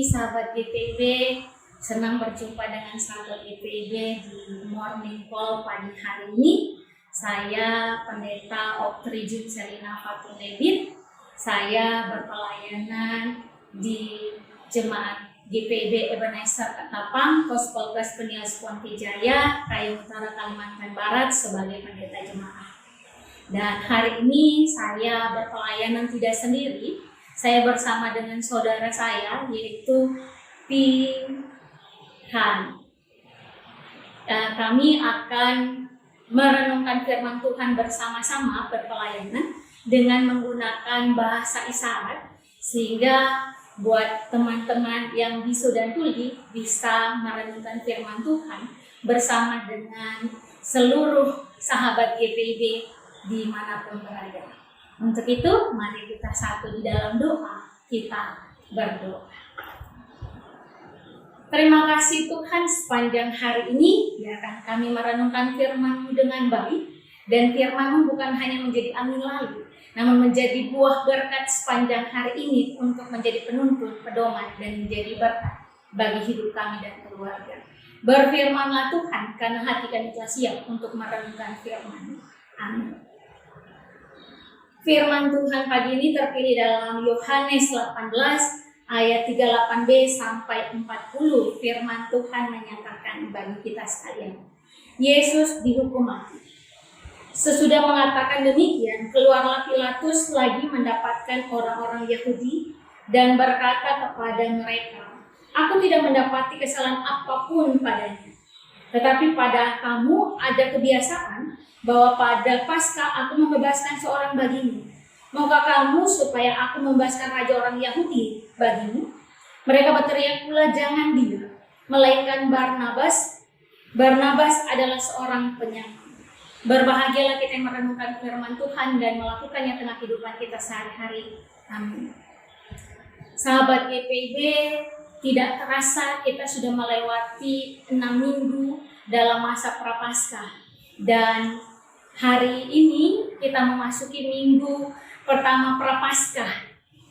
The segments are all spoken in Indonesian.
sahabat GPIB, senang berjumpa dengan sahabat GPIB di Morning Call pagi hari ini. Saya Pendeta Oktri Junselina Fatun Debit. Saya berpelayanan di Jemaat GPIB Ebenezer Ketapang, Gospel Presbyterian Ponti Jaya, Kayu Utara, Kalimantan Barat sebagai pendeta jemaat. Dan hari ini saya berpelayanan tidak sendiri. Saya bersama dengan saudara saya, yaitu Pihan. Kami akan merenungkan firman Tuhan bersama-sama berpelayanan dengan menggunakan bahasa isyarat, sehingga buat teman-teman yang bisu dan tuli bisa merenungkan firman Tuhan bersama dengan seluruh sahabat GPIB dimanapun berada. Untuk itu, mari kita satu di dalam doa, kita berdoa. Terima kasih Tuhan, sepanjang hari ini biarkan kami merenungkan firman-Mu dengan baik, dan firman-Mu bukan hanya menjadi angin lalu, namun menjadi buah berkat sepanjang hari ini untuk menjadi penuntun, pedoman, dan menjadi berkat bagi hidup kami dan keluarga. Berfirmanlah Tuhan, karena hati kami telah siap untuk merenungkan firman-Mu. Amin. Firman Tuhan pagi ini terpilih dalam Yohanes 18 ayat 38b sampai 40. Firman Tuhan menyatakan bagi kita sekalian, Yesus dihukum mati. Sesudah mengatakan demikian, keluarlah Pilatus lagi mendapatkan orang-orang Yahudi dan berkata kepada mereka, "Aku tidak mendapati kesalahan apapun padanya. Tetapi pada kamu ada kebiasaan bahwa pada Paskah aku membebaskan seorang bagimu. Maukah kamu supaya aku membebaskan raja orang Yahudi bagimu?" Mereka berteriak pula, "Jangan dia, melainkan Barnabas. Barnabas adalah seorang penyakit." Berbahagialah kita yang merenungkan firman Tuhan dan melakukannya tengah kehidupan kita sehari-hari. Amin. Sahabat GPIB, tidak terasa kita sudah melewati 6 minggu dalam masa Prapaskah. Dan hari ini kita memasuki minggu pertama Prapaskah.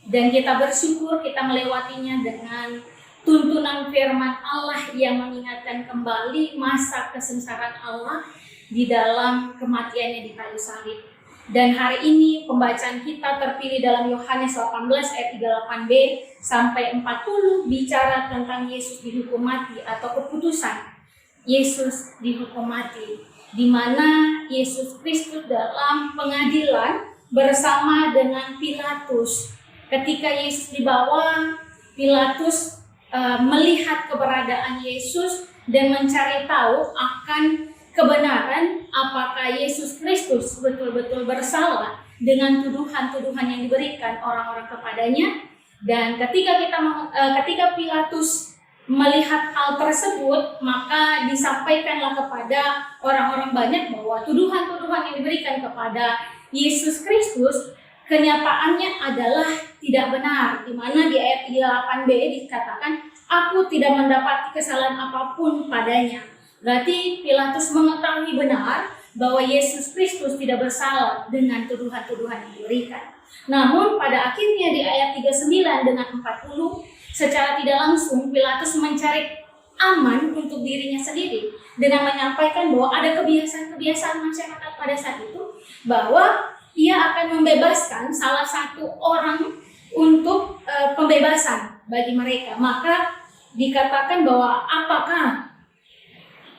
Dan kita bersyukur kita melewatinya dengan tuntunan firman Allah yang mengingatkan kembali masa kesengsaraan Allah di dalam kematiannya di kayu salib. Dan hari ini pembacaan kita terpilih dalam Yohanes 18 ayat 38b sampai 40 bicara tentang Yesus dihukum mati atau keputusan Yesus dihukum mati, di mana Yesus Kristus dalam pengadilan bersama dengan Pilatus. Ketika Yesus dibawa, Pilatus melihat keberadaan Yesus dan mencari tahu akan kebenaran apakah Yesus Kristus betul-betul bersalah dengan tuduhan-tuduhan yang diberikan orang-orang kepadanya. Dan ketika Pilatus melihat hal tersebut, maka disampaikanlah kepada orang-orang banyak bahwa tuduhan-tuduhan yang diberikan kepada Yesus Kristus kenyataannya adalah tidak benar, di mana di ayat 38b dikatakan, "Aku tidak mendapati kesalahan apapun padanya." Berarti Pilatus mengetahui benar bahwa Yesus Kristus tidak bersalah dengan tuduhan-tuduhan yang diberikan. Namun pada akhirnya di ayat 39 dengan 40, secara tidak langsung Pilatus mencari aman untuk dirinya sendiri dengan menyampaikan bahwa ada kebiasaan-kebiasaan masyarakat pada saat itu, bahwa ia akan membebaskan salah satu orang untuk pembebasan bagi mereka. Maka dikatakan bahwa, "Apakah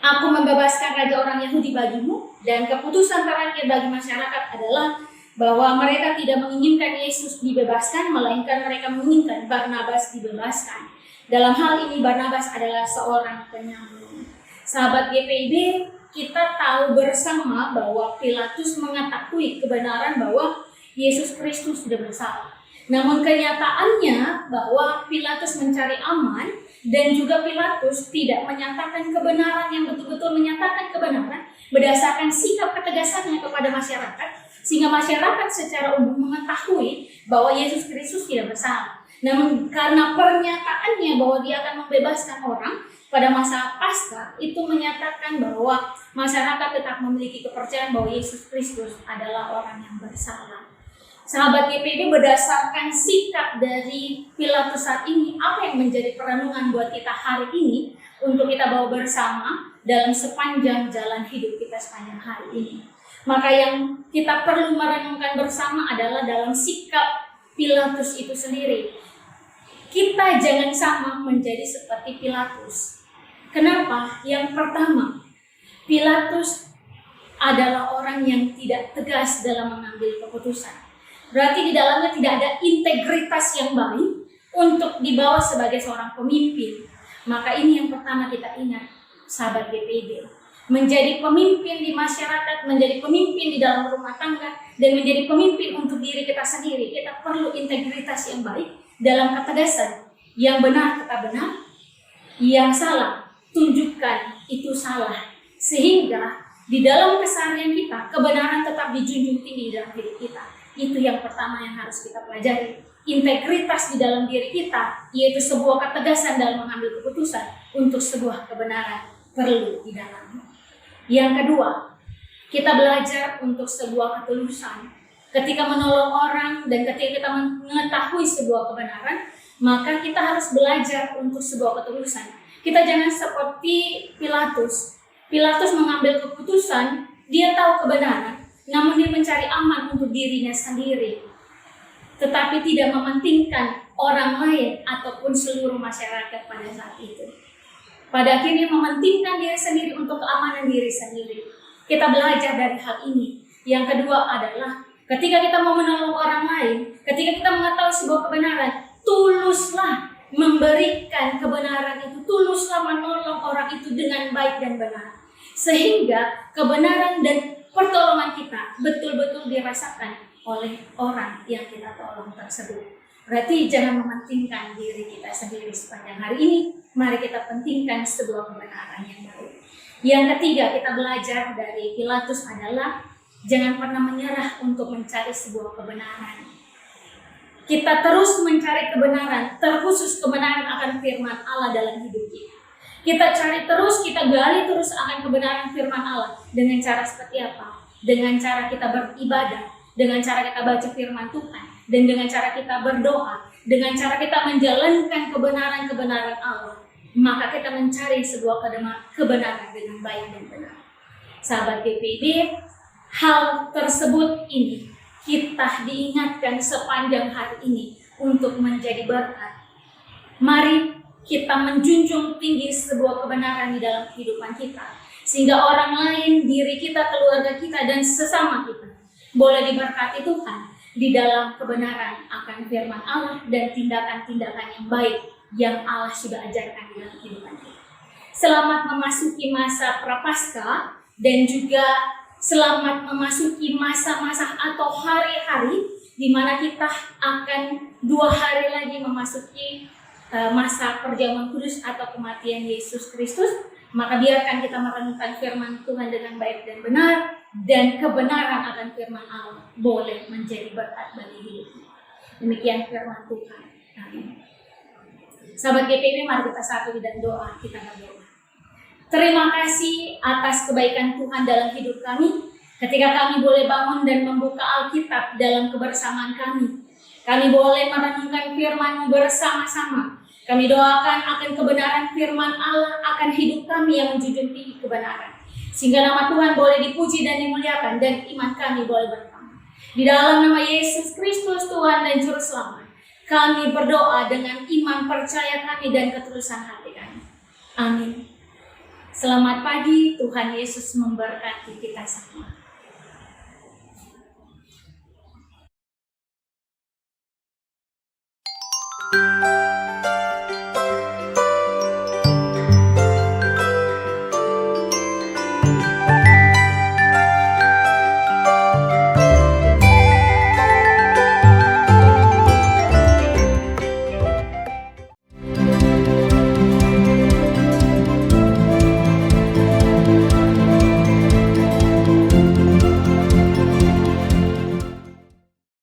aku membebaskan raja orang Yahudi bagimu?" Dan keputusan terakhir bagi masyarakat adalah bahwa mereka tidak menginginkan Yesus dibebaskan, melainkan mereka menginginkan Barnabas dibebaskan. Dalam hal ini Barnabas adalah seorang penyambung. Sahabat GPIB, kita tahu bersama bahwa Pilatus mengetahui kebenaran bahwa Yesus Kristus tidak bersalah. Namun kenyataannya bahwa Pilatus mencari aman, dan juga Pilatus tidak menyatakan kebenaran yang betul-betul menyatakan kebenaran berdasarkan sikap ketegasannya kepada masyarakat, sehingga masyarakat secara umum mengetahui bahwa Yesus Kristus tidak bersalah. Namun karena pernyataannya bahwa dia akan membebaskan orang pada masa Paskah, itu menyatakan bahwa masyarakat tetap memiliki kepercayaan bahwa Yesus Kristus adalah orang yang bersalah. Sahabat GPD, berdasarkan sikap dari Pilatus saat ini, apa yang menjadi perenungan buat kita hari ini untuk kita bawa bersama dalam sepanjang jalan hidup kita sepanjang hari ini? Maka yang kita perlu merenungkan bersama adalah dalam sikap Pilatus itu sendiri. Kita jangan sama menjadi seperti Pilatus. Kenapa? Yang pertama, Pilatus adalah orang yang tidak tegas dalam mengambil keputusan. Berarti di dalamnya tidak ada integritas yang baik untuk dibawa sebagai seorang pemimpin. Maka ini yang pertama kita ingat, sahabat GPD. Menjadi pemimpin di masyarakat, menjadi pemimpin di dalam rumah tangga, dan menjadi pemimpin untuk diri kita sendiri. Kita perlu integritas yang baik dalam ketegasan. Yang benar tetap benar, yang salah tunjukkan itu salah. Sehingga di dalam keseharian kita, kebenaran tetap dijunjung tinggi dalam hidup kita. Itu yang pertama yang harus kita pelajari. Integritas di dalam diri kita, yaitu sebuah ketegasan dalam mengambil keputusan untuk sebuah kebenaran perlu di dalamnya. Yang kedua, kita belajar untuk sebuah ketulusan. Ketika menolong orang dan ketika kita mengetahui sebuah kebenaran, maka kita harus belajar untuk sebuah ketulusan. Kita jangan seperti Pilatus. Pilatus mengambil keputusan, dia tahu kebenaran, namun dia mencari aman untuk dirinya sendiri, tetapi tidak mementingkan orang lain ataupun seluruh masyarakat pada saat itu. Pada akhirnya mementingkan diri sendiri untuk keamanan diri sendiri. Kita belajar dari hal ini. Yang kedua adalah ketika kita mau menolong orang lain, ketika kita mengetahui sebuah kebenaran, tuluslah memberikan kebenaran itu, tuluslah menolong orang itu dengan baik dan benar. Sehingga kebenaran dan pertolongan kita betul-betul dirasakan oleh orang yang kita tolong tersebut. Berarti jangan mementingkan diri kita sendiri sepanjang hari ini. Mari kita pentingkan sebuah kebenaran yang baik. Yang ketiga kita belajar dari Pilatus adalah jangan pernah menyerah untuk mencari sebuah kebenaran. Kita terus mencari kebenaran, terkhusus kebenaran akan firman Allah dalam hidup kita. Kita cari terus, kita gali terus akan kebenaran firman Allah. Dengan cara seperti apa? Dengan cara kita beribadah, dengan cara kita baca firman Tuhan, dan dengan cara kita berdoa, dengan cara kita menjalankan kebenaran-kebenaran Allah. Maka kita mencari sebuah kebenaran dengan baik dan benar. Sahabat GPD, hal tersebut ini kita diingatkan sepanjang hari ini untuk menjadi berkat. Mari kita menjunjung tinggi sebuah kebenaran di dalam kehidupan kita, sehingga orang lain, diri kita, keluarga kita, dan sesama kita boleh diberkati Tuhan di dalam kebenaran akan firman Allah dan tindakan-tindakan yang baik yang Allah sudah ajarkan di dalam kehidupan kita. Selamat memasuki masa Prapaskah dan juga selamat memasuki masa-masa atau hari-hari di mana kita akan 2 hari lagi memasuki masa perjamuan kudus atau kematian Yesus Kristus. Maka biarkan kita merenungkan firman Tuhan dengan baik dan benar, dan kebenaran akan firman Allah boleh menjadi berkat bagi hidup kita. Demikian firman Tuhan. Amin. Sahabat GPD, mari kita satu dan doa, kita berdoa. Terima kasih atas kebaikan Tuhan dalam hidup kami, ketika kami boleh bangun dan membuka Alkitab dalam kebersamaan kami. Kami boleh merenungkan firman-Mu bersama-sama. Kami doakan akan kebenaran firman Allah akan hidup kami yang menjunjung tinggi kebenaran. Sehingga nama Tuhan boleh dipuji dan dimuliakan dan iman kami boleh bertambah. Di dalam nama Yesus Kristus Tuhan dan Juru Selamat, kami berdoa dengan iman percaya kami dan ketulusan hati kami. Amin. Selamat pagi, Tuhan Yesus memberkati kita semua.